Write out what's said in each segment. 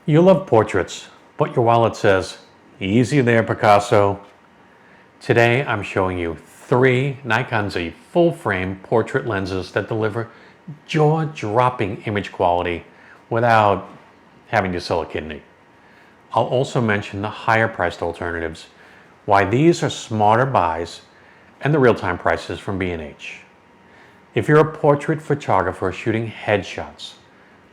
You love portraits, but your wallet says, easy there, Picasso. Today I'm showing you 3 Nikon Z full-frame portrait lenses that deliver jaw-dropping image quality without having to sell a kidney. I'll also mention the higher-priced alternatives, why these are smarter buys, and the real-time prices from B&H. If you're a portrait photographer shooting headshots,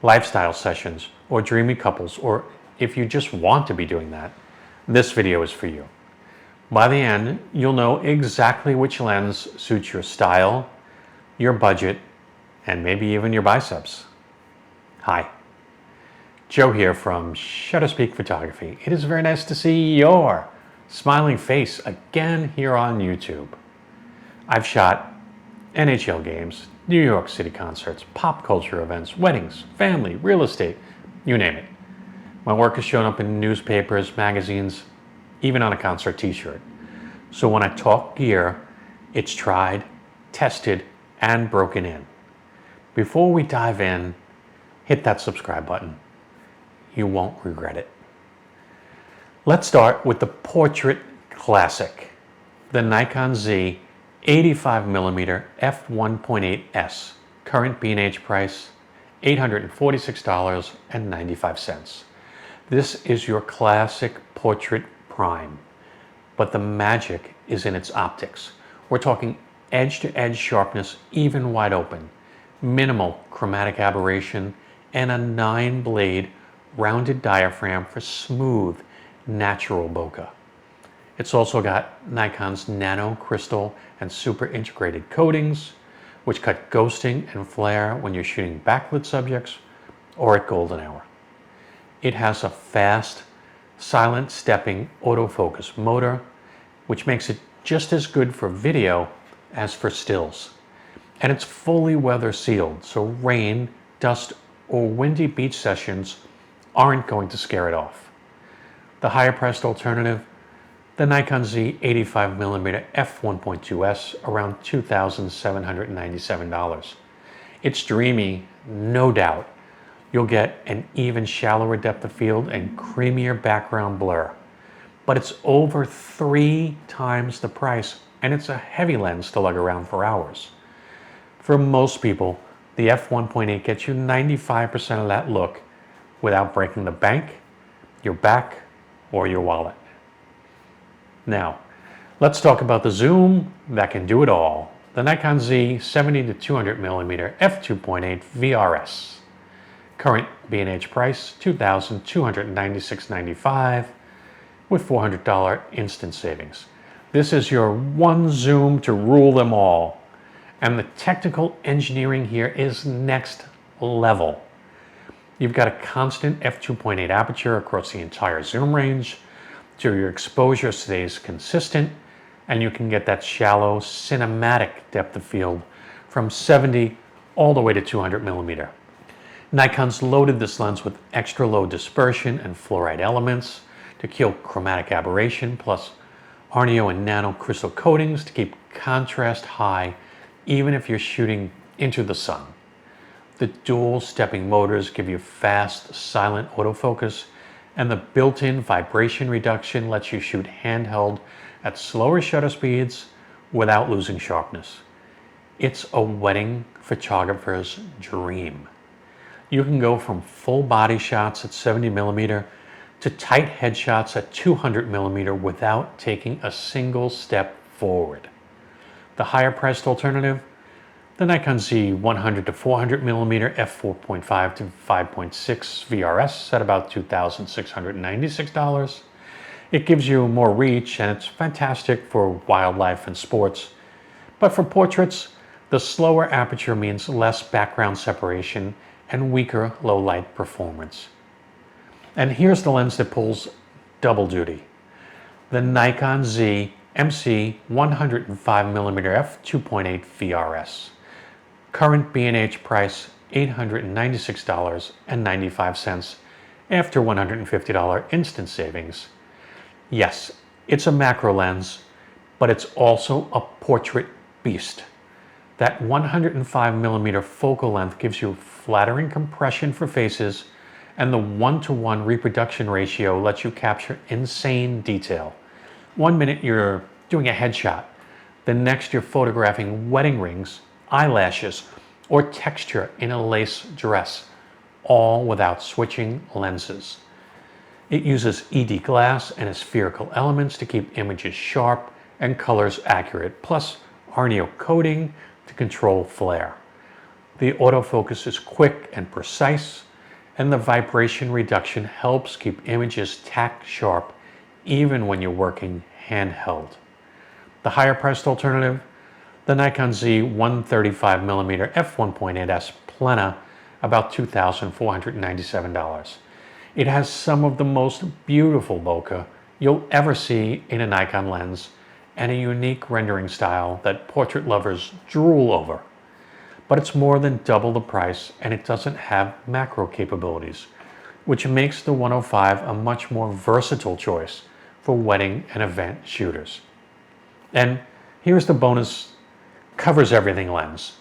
lifestyle sessions, or dreamy couples, or if you just want to be doing that, this video is for you. By the end, you'll know exactly which lens suits your style, your budget, and maybe even your biceps. Hi, Joe here from Shutter Speak Photography. It is very nice to see your smiling face again here on YouTube. I've shot NHL games, New York City concerts, pop culture events, weddings, family, real estate, you name it. My work has shown up in newspapers, magazines, even on a concert t-shirt. So when I talk gear, it's tried, tested, and broken in. Before we dive in, hit that subscribe button. You won't regret it. Let's start with the portrait classic, the Nikon Z 85mm f1.8s, current B&H price $846.95. This is your classic portrait prime, but the magic is in its optics. We're talking edge-to-edge sharpness, even wide open, minimal chromatic aberration, and a 9-blade rounded diaphragm for smooth, natural bokeh. It's also got Nikon's nano crystal and super integrated coatings, which cut ghosting and flare when you're shooting backlit subjects or at golden hour. It has a fast, silent stepping autofocus motor, which makes it just as good for video as for stills. And it's fully weather sealed, so rain, dust, or windy beach sessions aren't going to scare it off. The higher priced alternative, the Nikon Z 85mm f1.2s, around $2,797. It's dreamy, no doubt. You'll get an even shallower depth of field and creamier background blur. But it's over 3 times the price, and it's a heavy lens to lug around for hours. For most people, the f1.8 gets you 95% of that look without breaking the bank, your back, or your wallet. Now, let's talk about the zoom that can do it all. The Nikon Z 70-200mm f2.8 VRS. Current B&H price $2,296.95 with $400 instant savings. This is your one zoom to rule them all. And the technical engineering here is next level. You've got a constant f2.8 aperture across the entire zoom range, so your exposure stays consistent, and you can get that shallow cinematic depth of field from 70 all the way to 200mm. Nikon's loaded this lens with extra low dispersion and fluoride elements to kill chromatic aberration, plus Arneo and nano crystal coatings to keep contrast high even if you're shooting into the sun. The dual stepping motors give you fast, silent autofocus, and the built-in vibration reduction lets you shoot handheld at slower shutter speeds without losing sharpness. It's a wedding photographer's dream. You can go from full body shots at 70mm to tight headshots at 200mm without taking a single step forward. The higher priced alternative, the Nikon Z 100-400mm f4.5 to 5.6 VRS at about $2,696. It gives you more reach, and it's fantastic for wildlife and sports. But for portraits, the slower aperture means less background separation and weaker low light performance. And here's the lens that pulls double duty. The Nikon Z MC 105mm f2.8 VRS. Current B&H price $896.95 after $150 instant savings. Yes, it's a macro lens, but it's also a portrait beast. That 105mm focal length gives you flattering compression for faces and the 1:1 reproduction ratio lets you capture insane detail. 1 minute you're doing a headshot, the next you're photographing wedding rings, eyelashes, or texture in a lace dress, all without switching lenses. It uses ED glass and spherical elements to keep images sharp and colors accurate, plus Arneo coating to control flare. The autofocus is quick and precise, and the vibration reduction helps keep images tack sharp even when you're working handheld. The higher priced alternative, the Nikon Z 135mm f1.8s Plena, about $2,497. It has some of the most beautiful bokeh you'll ever see in a Nikon lens and a unique rendering style that portrait lovers drool over. But it's more than double the price, and it doesn't have macro capabilities, which makes the 105 a much more versatile choice for wedding and event shooters. And here's the bonus covers everything lens.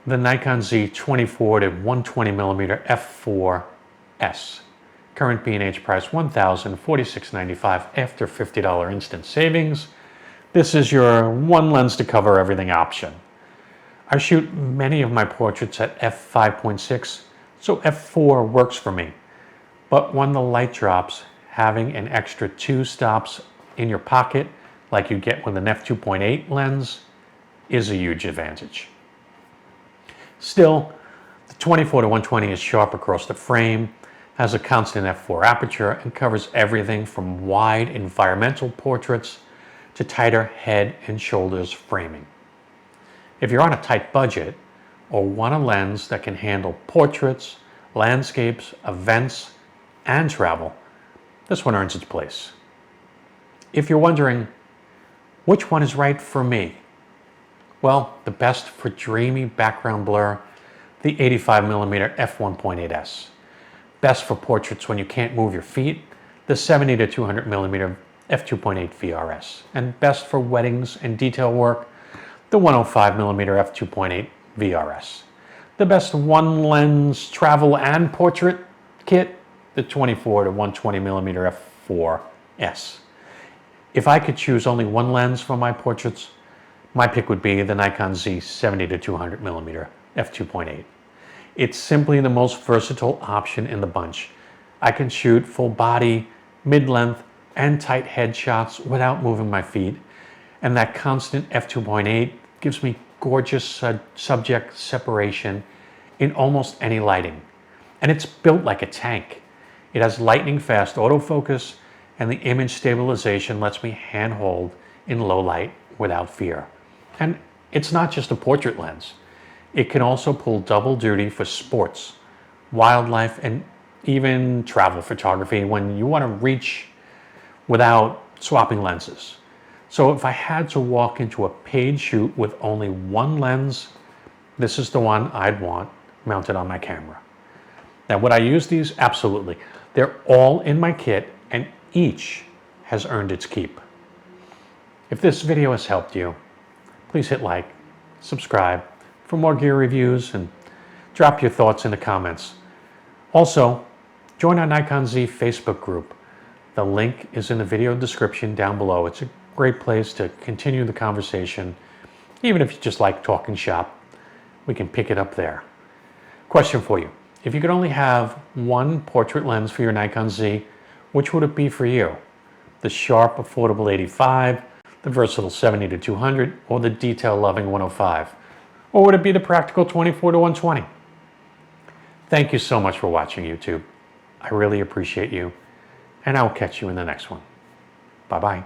The Nikon Z 24 to 120mm f4s. Current B&H price $1,046.95 after $50 instant savings. This is your one lens to cover everything option. I shoot many of my portraits at f5.6, so f4 works for me. But when the light drops, having an extra 2 stops in your pocket, like you get with an f2.8 lens, is a huge advantage. Still, the 24 to 120 is sharp across the frame, has a constant f4 aperture, and covers everything from wide environmental portraits to tighter head and shoulders framing. If you're on a tight budget or want a lens that can handle portraits, landscapes, events, and travel, this one earns its place. If you're wondering which one is right for me, well, the best for dreamy background blur, the 85mm f1.8s. Best for portraits when you can't move your feet, the 70 to 200mm f2.8 VRS. And best for weddings and detail work, the 105mm f2.8 VRS. The best one lens travel and portrait kit, the 24 to 120mm f4s. If I could choose only one lens for my portraits, my pick would be the Nikon Z 70 to 200mm f2.8. It's simply the most versatile option in the bunch. I can shoot full body, mid-length, and tight head shots without moving my feet, and that constant f2.8 gives me gorgeous subject separation in almost any lighting. And it's built like a tank. It has lightning fast autofocus, and the image stabilization lets me handhold in low light without fear. And it's not just a portrait lens. It can also pull double duty for sports, wildlife, and even travel photography when you want to reach without swapping lenses. So if I had to walk into a paid shoot with only one lens, this is the one I'd want mounted on my camera. Now, would I use these? Absolutely. They're all in my kit, and each has earned its keep. If this video has helped you, please hit like, subscribe for more gear reviews, and drop your thoughts in the comments. Also, join our Nikon Z Facebook group. The link is in the video description down below. It's a great place to continue the conversation. Even if you just like talking shop, we can pick it up there. Question for you. If you could only have one portrait lens for your Nikon Z, which would it be for you? The sharp, affordable 85, the versatile 70 to 200, or the detail-loving 105? Or would it be the practical 24 to 120? Thank you so much for watching, YouTube. I really appreciate you, and I will catch you in the next one. Bye-bye.